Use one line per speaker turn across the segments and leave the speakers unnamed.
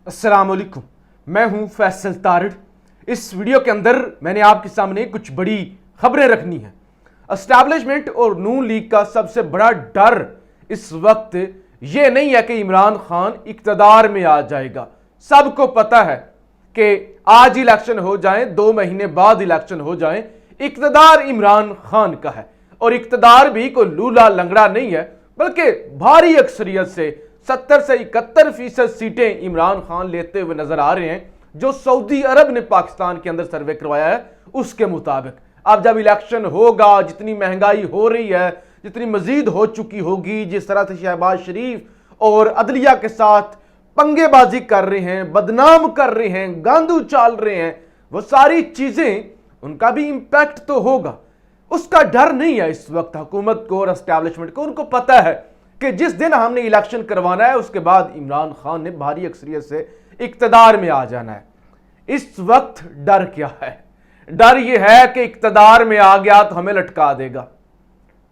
अस्सलाम वालेकुम, मैं हूं फैसल तारिड़। इस वीडियो के अंदर मैंने आपके सामने कुछ बड़ी खबरें रखनी हैं। एस्टैब्लिशमेंट और नून लीग का सबसे बड़ा डर इस वक्त ये नहीं है कि इमरान खान इक्तदार में आ जाएगा। सबको पता है कि आज इलेक्शन हो जाए, 2 महीने बाद इलेक्शन हो जाए, इक्तदार इमरान खान का है। और इक्तदार भी कोई लूला लंगड़ा नहीं है, बल्कि भारी अक्सरियत से 70 से 71% सीटें इमरान खान लेते हुए नजर आ रहे हैं। जो सऊदी अरब ने पाकिस्तान के अंदर सर्वे करवाया है उसके मुताबिक अब जब इलेक्शन होगा, जितनी महंगाई हो रही है, जितनी मजीद हो चुकी होगी, जिस तरह से शहबाज शरीफ और अदलिया के साथ पंगेबाजी कर रहे हैं, बदनाम कर रहे हैं, गांध उछाल रहे हैं, वो सारी चीजें उनका भी इंपैक्ट तो होगा। उसका डर नहीं है इस वक्त हुकूमत को और एस्टैब्लिशमेंट को। उनको पता है कि जिस दिन हमने इलेक्शन करवाना है उसके बाद इमरान खान ने भारी अक्सरियत से इक्तदार में आ जाना है। इस वक्त डर क्या है? डर यह है कि इक्तदार में आ गया तो हमें लटका देगा।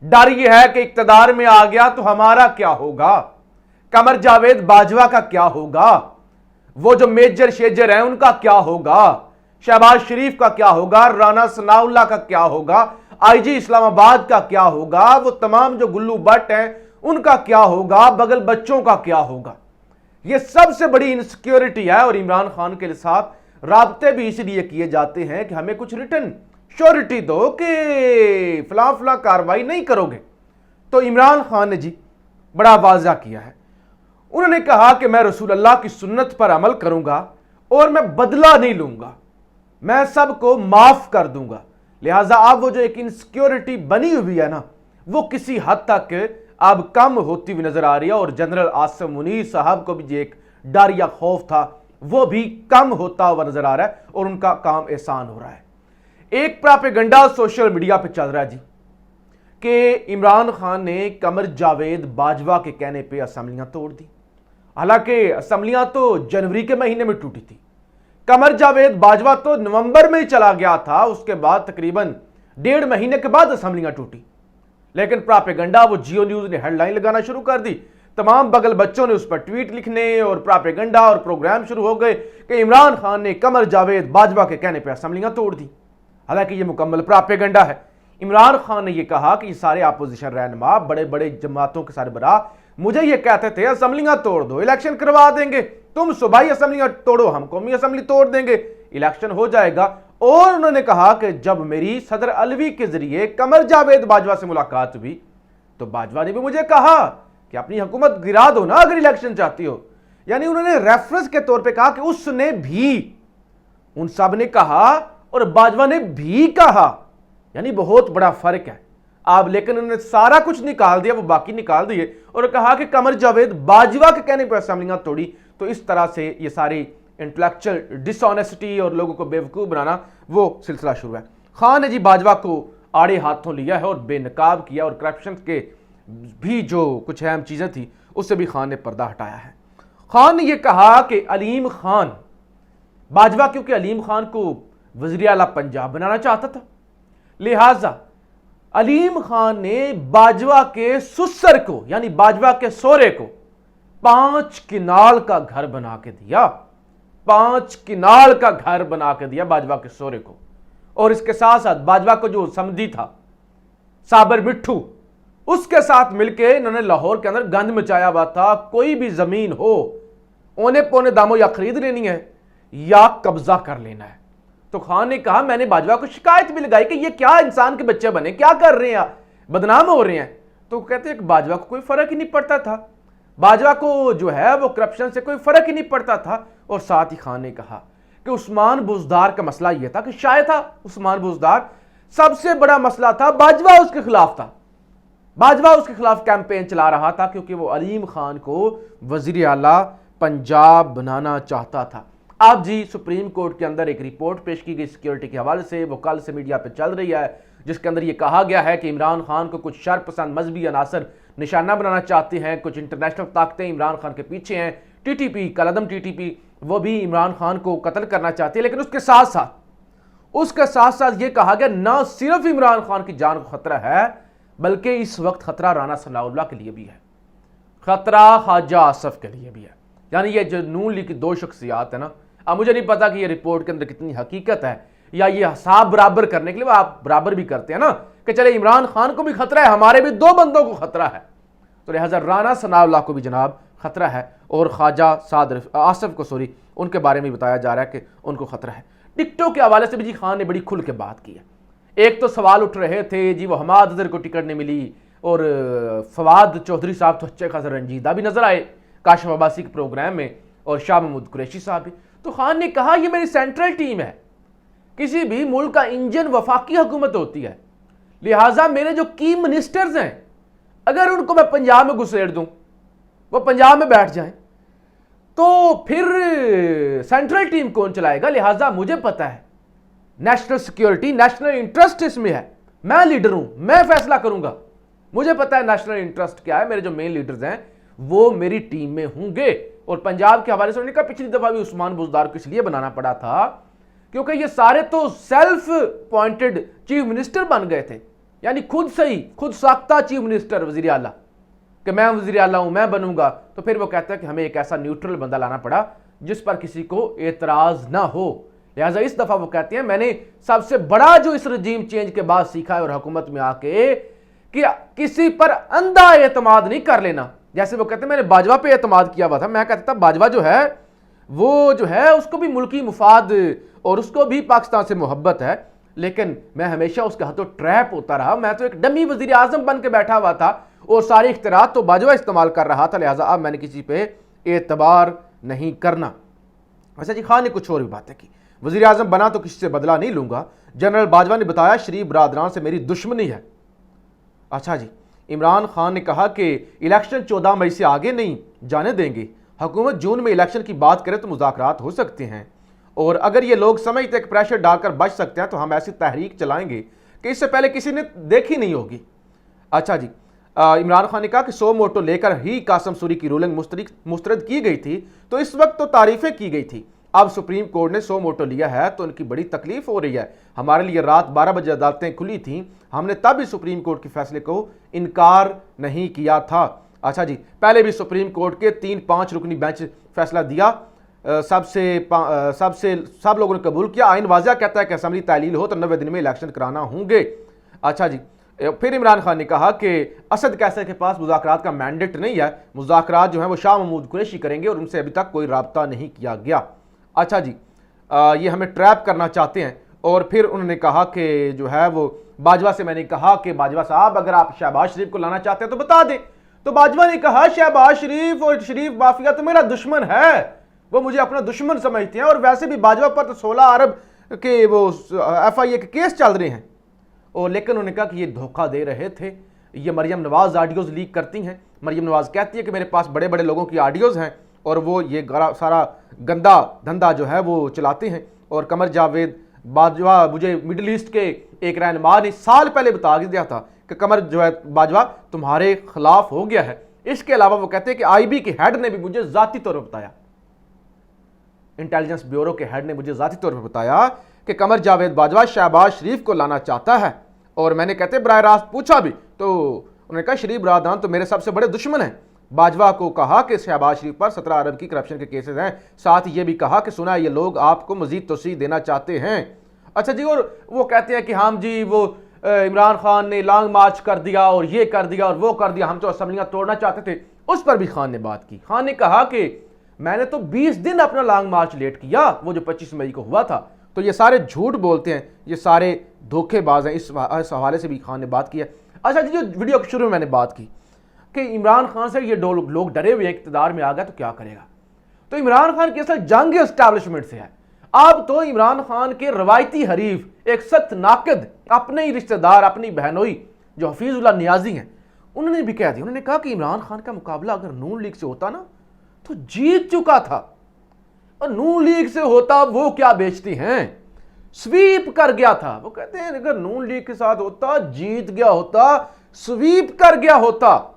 डर यह है कि इक्तदार में आ गया तो हमारा क्या होगा, कमर जावेद बाजवा का क्या होगा, वो जो मेजर शेजर हैं उनका क्या होगा, शहबाज शरीफ का क्या होगा, राना सनाउल्लाह का क्या होगा, आईजी इस्लामाबाद का क्या होगा, वो तमाम जो गुल्लू भट्ट हैं उनका क्या होगा, बगल बच्चों का क्या होगा। यह सबसे बड़ी इनसिक्योरिटी है। और इमरान खान के साथ राब्ते भी इसलिए किए जाते हैं कि हमें कुछ रिटर्न श्योरिटी दो कि फला फला कार्रवाई नहीं करोगे। तो इमरान खान ने जी बड़ा वाज़ा किया है। उन्होंने कहा कि मैं रसूल अल्लाह की सुन्नत पर अमल करूंगा और मैं बदला नहीं लूंगा, मैं सबको माफ कर दूंगा। लिहाजा अब वो जो एक इनसिक्योरिटी बनी हुई है ना, वो किसी हद तक अब कम होती हुई नजर आ रही है। और जनरल आसिम मुनीर साहब को भी जो एक डर या खौफ था वो भी कम होता हुआ नजर आ रहा है और उनका काम आसान हो रहा है। एक प्रोपेगेंडा सोशल मीडिया पे चल रहा है जी कि इमरान खान ने कमर जावेद बाजवा के कहने पे असेंबलियां तोड़ दी। हालांकि असेंबलियां तो जनवरी के महीने में टूटी थी, कमर जावेद बाजवा तो नवंबर में ही चला गया था। उसके बाद तकरीबन 1.5 महीने के बाद असेंबलियां टूटी। लेकिन प्रोपेगेंडा वो जियो न्यूज ने हेडलाइन लगाना शुरू कर दी। तमाम बगल बच्चों ने उस पर ट्वीट लिखने और प्रोपेगेंडा और प्रोग्राम शुरू हो गए कि इमरान खान ने कमर जावेद बाजवा के कहने पर असेंबलियां तोड़ दी। हालांकि ये मुकम्मल प्रोपेगेंडा है। इमरान खान ने यह कहा कि ये सारे अपोजिशन रहनुमा, बड़े बड़े जमातों के सरबराह मुझे ये कहते थे असेंबलियां तोड़ दो, इलेक्शन करवा देंगे, तुम सूबाई असेंबलियां तोड़ो, हम कौमी असेंबली तोड़ देंगे, इलेक्शन हो जाएगा। और उन्होंने कहा कि जब मेरी सदर अलवी के जरिए कमर जावेद बाजवा से मुलाकात हुई तो बाजवा ने भी मुझे कहा कि अपनी हुकूमत गिरा दो ना अगर इलेक्शन चाहती हो। यानी उन्होंने रेफरेंस के तौर पे कहा कि उसने भी, उन सब ने कहा और बाजवा ने भी कहा, यानी बहुत बड़ा फर्क है। अब लेकिन उन्होंने सारा कुछ निकाल दिया, वो बाकी निकाल दिए और कहा कि कमर जावेद बाजवा के कहने पर असेंबलियां तोड़ी। तो इस तरह से ये सारी इंटेलेक्चुअल डिसऑनेस्टी और लोगों को बेवकूफ़ बनाना वो सिलसिला शुरू है। खान ने जी बाजवा को आड़े हाथों लिया है और बेनकाब किया और करप्शन के भी जो कुछ अहम चीज़ें थी उससे भी खान ने पर्दा हटाया है। खान ने यह कहा कि अलीम खान बाजवा, क्योंकि अलीम खान को वज़ीर आला पंजाब बनाना चाहता था, लिहाजा अलीम खान ने बाजवा के सुसर को यानी बाजवा के सोरे को 5 किनाल का घर बना के दिया। 5 किनाल का घर बना के दिया बाजवा के सोरे को। और इसके साथ साथ बाजवा को जो समधी था साबर मिट्ठू, उसके साथ मिलकर इन्होंने लाहौर के अंदर गंद मचाया हुआ था। कोई भी जमीन हो औने पौने दामों या खरीद लेनी है या कब्जा कर लेना है। तो खान ने कहा, मैंने बाजवा को शिकायत भी लगाई कि ये क्या इंसान के बच्चे बने, क्या कर रहे हैं, बदनाम हो रहे हैं। तो कहते हैं कि बाजवा को कोई फर्क ही नहीं पड़ता था, बाजवा को जो है वो करप्शन से कोई फर्क ही नहीं पड़ता था। और साथ ही खान ने कहा कि उस्मान बुज़दार का मसला यह था कि शायद था उस्मान बुज़दार, सबसे बड़ा मसला था बाजवा उसके खिलाफ था, बाजवा उसके खिलाफ कैंपेन चला रहा था क्योंकि वो अलीम खान को वज़ीर आला पंजाब बनाना चाहता था। अब जी सुप्रीम कोर्ट के अंदर एक रिपोर्ट पेश की गई सिक्योरिटी के हवाले से, वो कल से मीडिया पे चल रही है, जिसके अंदर ये कहा गया है कि इमरान खान को कुछ शरपसंद मजहबी अनासर निशाना बनाना चाहते हैं, कुछ इंटरनेशनल ताकतें इमरान खान के पीछे हैं, टीटीपी कलदम टीटीपी वो भी इमरान खान को कत्ल करना चाहती है। लेकिन उसके साथ साथ ये कहा गया ना सिर्फ इमरान खान की जान को खतरा है, बल्कि इस वक्त खतरा राना सनाउल्लाह के लिए भी है, खतरा ख्वाजा आसफ के लिए भी है। यानी ये जो नून लीग की दो शख्सियात है ना, अब मुझे नहीं पता कि ये रिपोर्ट के अंदर कितनी हकीकत है या ये हिसाब बराबर करने के लिए आप बराबर भी करते हैं ना कि चले इमरान खान को भी खतरा है, हमारे भी दो बंदों को खतरा है, तो लिहाजा राना सनाउल्लाह को भी जनाब खतरा है और ख्वाजा आसिफ को उनके बारे में बताया जा रहा है कि उनको खतरा है। टिकटों के हवाले से भी जी खान ने बड़ी खुल के बात की है। एक तो सवाल उठ रहे थे जी वो हमाद अजहर को टिकट नहीं मिली और फवाद चौधरी साहब तो अच्छे खासा रंजीदा भी नजर आए काशिफ अब्बासी के प्रोग्राम में और शाह महमूद कुरैशी साहब भी। तो खान ने कहा ये मेरी सेंट्रल टीम है, किसी भी मुल्क का इंजन वफाकी हुकूमत होती है, लिहाजा मेरे जो की मिनिस्टर्स हैं अगर उनको मैं पंजाब में घुसेड़ दूं, वो पंजाब में बैठ जाएं, तो फिर सेंट्रल टीम कौन चलाएगा। लिहाजा मुझे पता है नेशनल सिक्योरिटी, नेशनल इंटरेस्ट इसमें है, मैं लीडर हूं, मैं फैसला करूंगा, मुझे पता है नेशनल इंटरेस्ट क्या है, मेरे जो मेन लीडर्स हैं वो मेरी टीम में होंगे। और पंजाब के हवाले से उन्होंने कहा पिछली दफा भी उस्मान बुज़दार को इसलिए बनाना पड़ा था क्योंकि ये सारे तो सेल्फ अपॉइंटेड चीफ मिनिस्टर बन गए थे, यानी खुद से ही खुद साख्ता चीफ मिनिस्टर वजीर आला कि मैं वजीर आला हूं, मैं बनूंगा। तो फिर वो कहता है कि हमें एक ऐसा न्यूट्रल बंदा लाना पड़ा जिस पर किसी को एतराज ना हो। लिहाजा इस दफा वो कहते हैं मैंने सबसे बड़ा जो इस रजीम चेंज के बाद सीखा है और हुकूमत में आके कि किसी पर अंधा एतमाद नहीं कर लेना। जैसे वो कहते हैं मैंने बाजवा पे एतमाद किया हुआ था, मैं कहता था बाजवा जो है वो जो है उसको भी मुल्की मुफाद और उसको भी पाकिस्तान से मोहब्बत है, लेकिन मैं हमेशा उसके हाथों ट्रैप होता रहा, मैं तो एक डमी वजीर आजम बन के बैठा हुआ था और सारे इख्तियारात तो बाजवा इस्तेमाल कर रहा था, लिहाजा अब मैंने किसी पे एतबार नहीं करना। वैसे जी खान ने कुछ और भी बातें की, वजीर आजम बना तो किसी से बदला नहीं लूंगा। जनरल बाजवा ने बताया शरीफ बरादरान से मेरी दुश्मनी है। अच्छा जी, इमरान खान ने कहा कि इलेक्शन 14 मई से आगे नहीं जाने देंगे, हुकूमत जून में इलेक्शन की बात करे तो मुज़ाकरात हो सकते हैं और अगर ये लोग समझते हैं प्रेशर डालकर बच सकते हैं तो हम ऐसी तहरीक चलाएंगे कि इससे पहले किसी ने देखी नहीं होगी। अच्छा जी, इमरान खान ने कहा कि 100 मोटो लेकर ही कासम सूरी की रूलिंग मुस्तरद की गई थी तो इस वक्त तो तारीफें की गई थी, अब सुप्रीम कोर्ट ने 100 मोटो लिया है तो उनकी बड़ी तकलीफ हो रही है। हमारे लिए रात 12 बजे अदालतें खुली थी, हमने तब भी सुप्रीम कोर्ट के फैसले को इनकार नहीं किया था। अच्छा जी, पहले भी सुप्रीम कोर्ट के 3-5 रुकनी बेंच फैसला दिया, सब लोगों ने कबूल किया। आइन वाज़िह कहता है कि असेंबली तहलील हो तो 90 दिन में इलेक्शन कराना होंगे। अच्छा जी, फिर इमरान खान ने कहा कि असद कैसर के पास मुज़ाकरात का मैंडेट नहीं है, मुज़ाकरात जो है वो शाह महमूद कुरैशी करेंगे और उनसे अभी तक कोई राब्ता नहीं किया गया। अच्छा जी, ये हमें ट्रैप करना चाहते हैं। और फिर उन्होंने कहा कि जो है वो बाजवा से मैंने कहा कि बाजवा साहब अगर आप शहबाज शरीफ को लाना चाहते हैं तो बता दें, तो बाजवा ने कहा शहबाज शरीफ और शरीफ माफिया तो मेरा दुश्मन है, वो मुझे अपना दुश्मन समझते हैं और वैसे भी बाजवा पर तो 16 अरब के वो FIA के केस चल रहे हैं। और लेकिन उन्होंने कहा कि ये धोखा दे रहे थे, ये मरियम नवाज ऑडियोज़ लीक करती हैं। मरियम नवाज कहती है कि मेरे पास बड़े बड़े लोगों की ऑडियोज़ हैं और वो ये सारा गंदा धंधा जो है वो चलाते हैं। और कमर जावेद बाजवा, मुझे मिडिल ईस्ट के एक रहनुमा ने साल पहले बता दिया था कि कमर जो है बाजवा तुम्हारे खिलाफ हो गया है। इसके अलावा वो कहते हैं कि IB के हेड ने भी मुझे ज़ाती तौर पर बताया, इंटेलिजेंस ब्यूरो के हेड ने मुझे ज़ाती तौर पर बताया कि कमर जावेद बाजवा शहबाज शरीफ को लाना चाहता है। और मैंने कहते बराह रास्त पूछा भी तो उन्होंने कहा शरीफ बरादरान तो मेरे सबसे बड़े दुश्मन हैं। बाजवा को कहा कि शहबाज शरीफ पर 17 अरब की करप्शन के केसेस हैं, साथ ये भी कहा कि सुना ये लोग आपको मजीद तोसी देना चाहते हैं। अच्छा जी, और वो कहते हैं कि हम जी वो इमरान खान ने लॉन्ग मार्च कर दिया और ये कर दिया और वो कर दिया, हम तो असम्बलियां तोड़ना चाहते थे। उस पर भी खान ने बात की। खान ने कहा कि मैंने तो 20 दिन अपना लॉन्ग मार्च लेट किया, वो जो 25 मई को हुआ था। तो ये सारे झूठ बोलते हैं, ये सारे धोखेबाज हैं, इस हवाले से भी खान ने बात की है। अच्छा जी, जो वीडियो के शुरू में मैंने बात की कि इमरान खान से ये लोग डरे हुए इक़्तिदार में आ गया तो क्या करेगा, तो इमरान खान की असल जंग एस्टैब्लिशमेंट से है। अब तो इमरान खान के रवायती हरीफ एक सख्त नाकद अपने ही रिश्तेदार, अपनी बहनोई जो हफीजुल्लाह नियाजी हैं, उन्होंने भी कह दिया, उन्होंने कहा कि इमरान खान का मुकाबला अगर नून लीग से होता ना तो जीत चुका था, और नून लीग से होता वो क्या बेचती हैं, स्वीप कर गया था। वो कहते हैं अगर नून लीग के साथ होता जीत गया होता, स्वीप कर गया होता।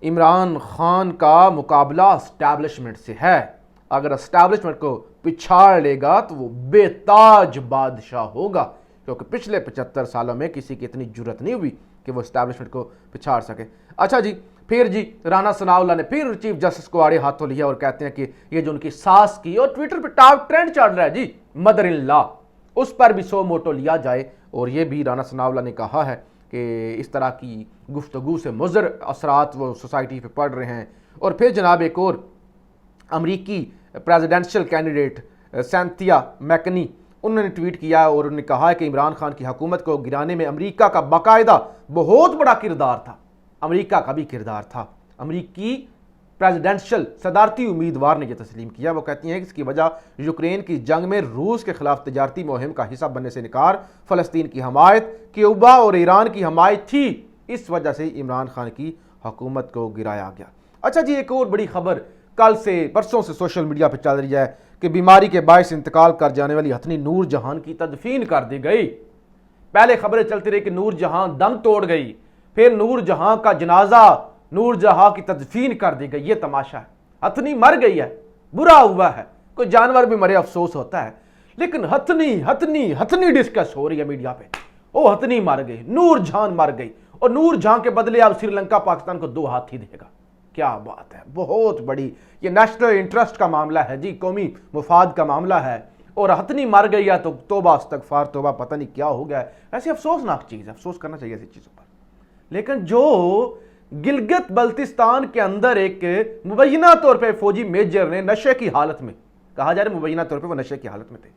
इमरान खान का मुकाबला एस्टैब्लिशमेंट से है, अगर एस्टैब्लिशमेंट को पिछाड़ लेगा तो वो बेताज बादशाह होगा, क्योंकि पिछले 75 सालों में किसी की इतनी जुर्रत नहीं हुई कि वो एस्टैब्लिशमेंट को पिछाड़ सके। अच्छा जी, پھر جی رانا ثناءاللہ نے پھر چیف جسٹس کو آڑے ہاتھوں لیا اور کہتے ہیں کہ یہ جو ان کی ساس کی، اور ٹویٹر پہ ٹاپ ٹرینڈ چل رہا ہے جی مدر ان لا، اس پر بھی سو موٹو لیا جائے. اور یہ بھی رانا ثناءاللہ نے کہا ہے کہ اس طرح کی گفتگو سے مضر اثرات وہ سوسائٹی پہ پڑ رہے ہیں. اور پھر جناب ایک اور امریکی پریزیڈنشل کینڈیڈیٹ سینتھیا میکنی، انہوں نے ٹویٹ کیا اور انہوں نے کہا ہے کہ عمران خان کی حکومت کو گرانے میں امریکہ کا باقاعدہ بہت بڑا کردار تھا. امریکہ کا بھی کردار تھا. امریکی پریزیڈنشل صدارتی امیدوار نے یہ تسلیم کیا. وہ کہتی ہیں کہ اس کی وجہ یوکرین کی جنگ میں روس کے خلاف تجارتی مہم کا حصہ بننے سے انکار، فلسطین کی حمایت، کیوبا اور ایران کی حمایت تھی. اس وجہ سے عمران خان کی حکومت کو گرایا گیا. اچھا جی ایک اور بڑی خبر کل سے پرسوں سے سوشل میڈیا پہ چل رہی ہے کہ بیماری کے باعث انتقال کر جانے والی ہتھنی نور جہاں کی تدفین کر دی گئی. پہلے خبریں چلتی رہی کہ نور جہاں دم توڑ گئی، پھر نور جہاں کا جنازہ، نور جہاں کی تدفین کر دی گئی. یہ تماشا ہے، ہتھنی مر گئی ہے، برا ہوا ہے، کوئی جانور بھی مرے افسوس ہوتا ہے، لیکن ہتھنی ڈسکس ہو رہی ہے میڈیا پہ. او ہتھنی مر گئی، نور جہان مر گئی، اور نور جہاں کے بدلے اب سری لنکا پاکستان کو 2 ہاتھی دے گا. کیا بات ہے، بہت بڑی یہ نیشنل انٹرسٹ کا معاملہ ہے جی، قومی مفاد کا معاملہ ہے. اور ہتھنی مر گئی ہے تو توبہ استغفار توبہ، پتہ نہیں کیا ہو گیا ہے. ایسی افسوسناک چیز ہے، افسوس کرنا چاہیے ایسی چیزوں پر. لیکن جو گلگت بلتستان کے اندر ایک مبینہ طور پہ فوجی میجر نے نشے کی حالت میں، کہا جا رہا ہے مبینہ طور پہ وہ نشے کی حالت میں تھے،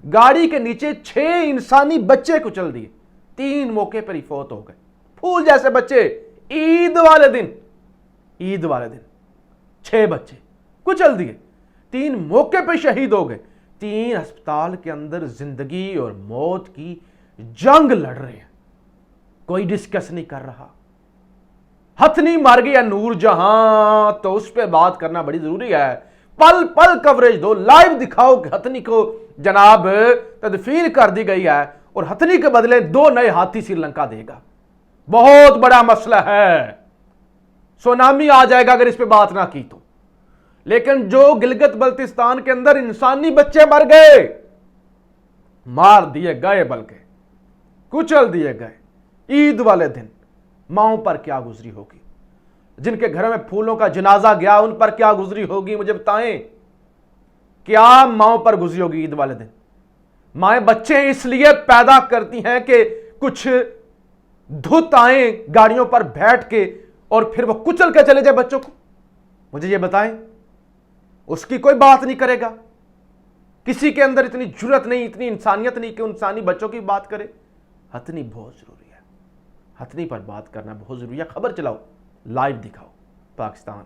گاڑی کے نیچے 6 انسانی بچے کچل دیے. 3 موقع پر ہی فوت ہو گئے، پھول جیسے بچے. عید والے دن 6 بچے کچل دیے، 3 موقع پہ شہید ہو گئے. 3 ہسپتال کے اندر زندگی اور موت کی جنگ لڑ رہے ہیں، کوئی ڈسکس نہیں کر رہا. ہتھنی مر گیا نور جہاں تو اس پہ بات کرنا بڑی ضروری ہے. پل پل کوریج دو، لائیو دکھاؤ کہ ہتھنی کو جناب تدفین کر دی گئی ہے اور ہتھنی کے بدلے 2 نئے ہاتھی سری لنکا دے گا. بہت بڑا مسئلہ ہے، سونامی آ جائے گا اگر اس پہ بات نہ کی تو. لیکن جو گلگت بلتستان کے اندر انسانی بچے مر گئے، مار دیے گئے، بلکہ کچل دیے گئے. عید والے دن ماؤں پر کیا گزری ہوگی، جن کے گھروں میں پھولوں کا جنازہ گیا ان پر کیا گزری ہوگی، مجھے بتائیں. کیا ماؤں پر گزری ہوگی عید والے دن. مائیں بچے اس لیے پیدا کرتی ہیں کہ کچھ دھت آئیں گاڑیوں پر بیٹھ کے اور پھر وہ کچل کے چلے جائے بچوں کو. مجھے یہ بتائیں، اس کی کوئی بات نہیں کرے گا. کسی کے اندر اتنی جرت نہیں، اتنی انسانیت نہیں کہ انسانی بچوں کی بات کرے. ہتھنی بہت ضروری ہے، ہتھنی پر بات کرنا بہت ضروری ہے. خبر چلاؤ، لائیو دکھاؤ. پاکستان